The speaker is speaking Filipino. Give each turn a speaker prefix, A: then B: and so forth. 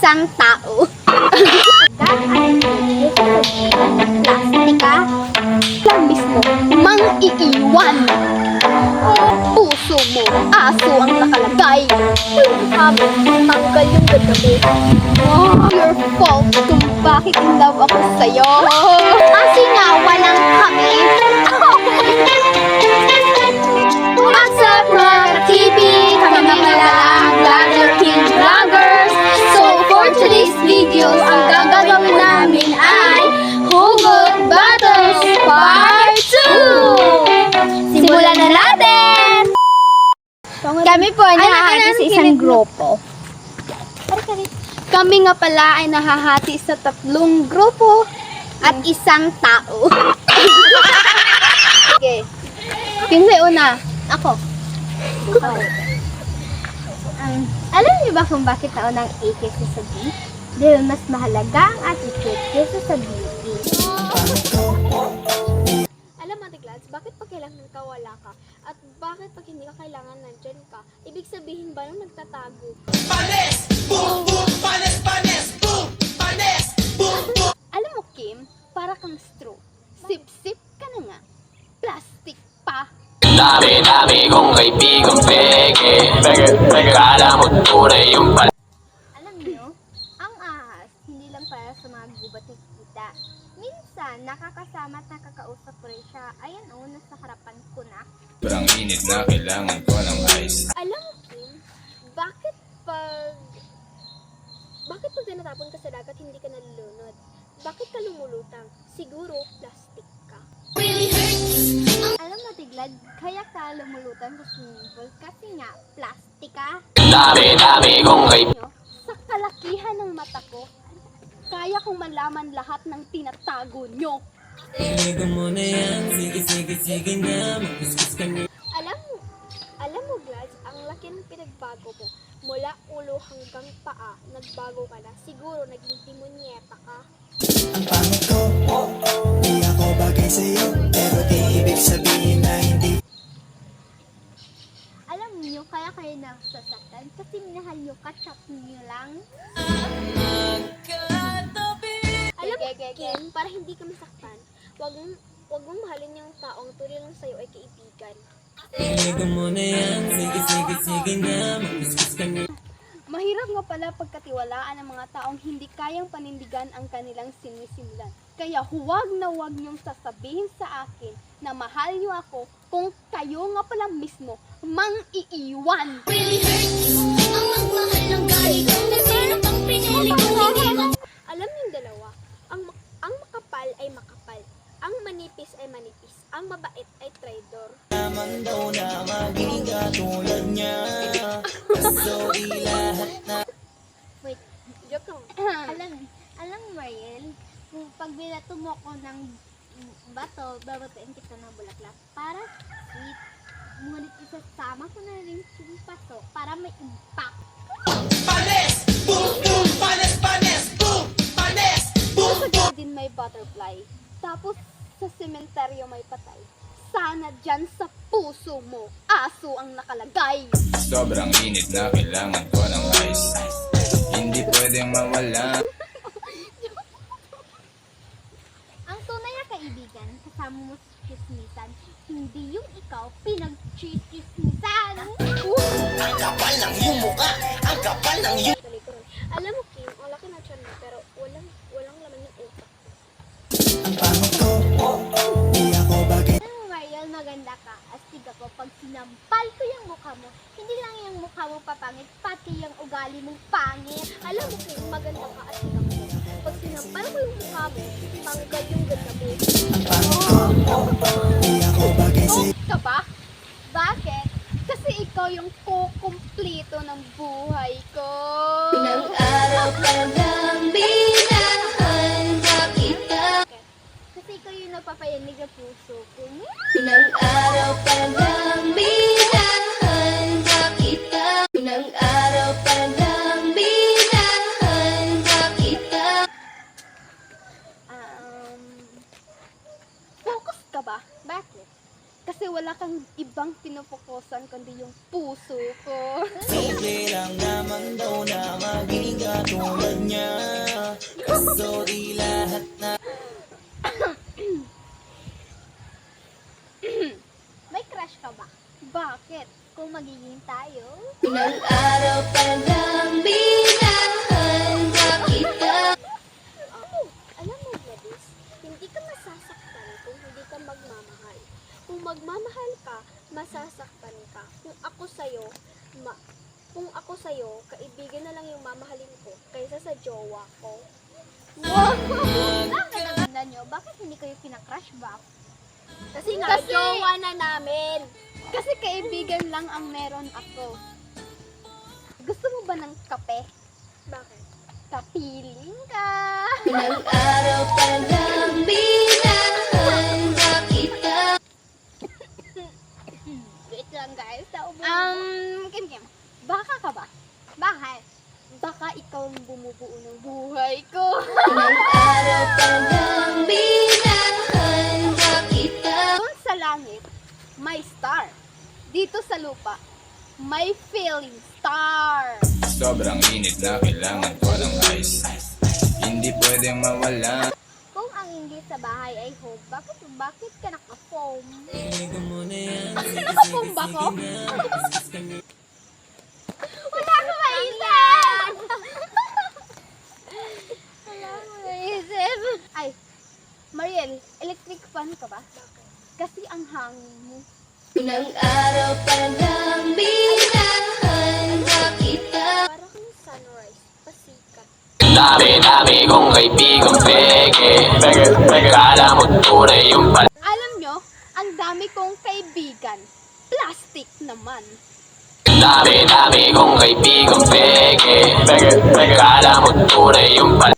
A: isang tao. Plastika lang mismo mang iiwan. Puso mo, aso ang nakalagay. Sabi, tanggal yung ganda mo. Your fault kung bakit in love ako sa'yo. Kasi nga walang kami. What's up mga TV? Kami nga pala ang Vlogger King Vloggers. So for today's video, ang gagawin namin ay Hugot Battles Part 2! Simulan na natin! Kami po ay nahahati sa isang grupo. Kami nga pala ay nahahati sa 3 grupo at isang tao. Okay. Kinsa una? Ako. Alam niyo ba kung bakit naunang A kaysa sa B? Dahil mas mahalaga ang attitude kaysa sa beauty. Alam mo, Tiglads, bakit pag kailangan ka wala ka? At bakit pag hindi ka kailangan nandyan ka? Ibig sabihin ba nung nagtatago? Panes! Boom! Boom! Panes! Panes! Boom! Panes! Boom! Boom! Alam mo, Kim, para kang straw. Sip-sip ka na nga. Plastic pa.
B: Dami-dami kong kaibigang peke Kala mo tunay yung pala.
A: Alam niyo, ang ahas, hindi lang para sa mga gubat ni kita. Minsan, nakakasama at nakakausap ko rin siya. Ayan o, nasa harapan ko na.
B: Sobrang init na kailangan ko ng ice.
A: Alam mo, Kim, bakit pag tinatapon ka sa dagat, hindi ka nalulunod? Bakit ka lumulutang? Siguro, plastic ka. Alam mo, Tiglad, kaya ka lumulutang sa swimming pool kasi nga, plastic ka.
B: Dami-dami kong kaibigan.
A: Sa kalakihan ng mata ko, kaya kong malaman lahat ng tinatago nyo. Alam mo, Glads, ang laki ng pinagbago mo. Mula ulo hanggang paa, nagbago ka na. Siguro naging demonyeta ka.
C: Ang pangit ko, di ako bagay sa'yo, pero di ibig sabihin na hindi.
A: Alam niyo, kaya kayo nasasaktan kasi minahal niyo, kachat niyo lang. Alam mo, Kim, para hindi ka masaktan, wag mong mahalin yung taong tuloy lang sa'yo ay kaibigan. Mahirap nga pala pagkatiwalaan ng mga taong hindi kayang panindigan ang kanilang sinisimulan. Kaya huwag na huwag niyong sasabihin sa akin na mahal niyo ako kung kayo nga pala mismo mang-iiwan. Alam niyong dalawa, ang makapal ay makapal, ang manipis ay manipis, ang mabait ay traidor.
C: Naman daw na maging katulad niya. So ilahat na.
A: Wait, joke lang. alam Mariel, kung pag binato mo ko ng bato, babatuin kita ng bulaklak para sweet. Ngunit isasama ko na rin yung paso para may impact.
C: Panes! Boom! Boom! Panes! Panes! Boom! Panes! Boom!
A: Sa garden may butterfly, tapos sa sementeryo may patay. Sana dyan sa puso mo, aso ang nakalagay.
B: Sobrang init na kailangan ko ng ice. Hindi pwedeng mawala.
A: Ang tunay na kaibigan, kasama mo sa chismisan, hindi yung ikaw pinag-chismisan.
C: Ang kapal ng iyong mukha! Ang kapal ng iyong...
A: Alam mo, Kim, ang laki na tiyan mo, pero walang laman yung utak.
C: Ang pangit ko, di ako bagay.
A: Alam mo, Mariel, maganda ka. Astig ako pag sinampal ko yung mukha mo. Hindi lang yung mukha mo papangit, pati yung ugali mong pangit. Alam mo, Kim, maganda ka. Astig ako. Pag sinampal ko yung mukha mo, tanggal yung ganda mo.
C: Ang pangit ko, di ako bagay sa'yo.
A: Ka ba? Bakit? Kasi ikaw yung kukumplito ng buhay ko.
D: Ilang araw pa lang binahanda kita.
A: Kasi ikaw yung nagpapayanig ng puso ko.
D: Ilang araw pa lang binahanda kita. Ilang araw pa lang binahanda kita.
A: Focus ka ba? Bakit? Kasi wala kang ibang pinupokusan kundi yung puso ko.
C: Simple lang naman daw na maging katulad niya. Kaso di lahat na
A: May crush ka ba? Bakit? Kung magiging tayo?
D: Unang araw pa lang minahanda kita.
A: Alam mo, Gladys, hindi ka masasaktan kung hindi ka magmamahal. Kung magmamahal ka, masasaktan ka. Kung ako sa'yo, kaibigan na lang yung mamahalin ko kaysa sa jowa ko. Wow! Bakit nyo? Bakit hindi kayo kinakrush ba? Kasi jowa na namin. Kasi kaibigan lang ang meron ako. Gusto mo ba ng kape? Bakit? Kapiling ka.
D: Unang araw pa lang minahanda kita.
A: Wait lang guys. Kim, baka ka ba? Bakit? Baka ikaw ang bumubuo ng buhay ko.
D: Unang araw pa lang minahanda kita.
A: Doon sa langit, may star. Dito sa lupa, may feeling star.
E: Sobrang init na kailangan ko ng ice. Hindi pwede mawala.
A: Kung ang inggit sa bahay ay home, bakit ka naka-foam? Naka-foam ba ko? Wala ko maisip! Wala ko maisip. Ay, Mariel, electric fan ka ba? Kasi ang hangin mo.
D: Unang araw pa lang minahanda kita.
A: Para kang sunrise, pasikat.
B: Dami-dami kong kaibigang peke Kala mo tunay yung pala.
A: Alam nyo, ang dami kong kaibigan. Plastic naman.
B: Dami-dami kong kaibigang peke Kala mo tunay yung pala.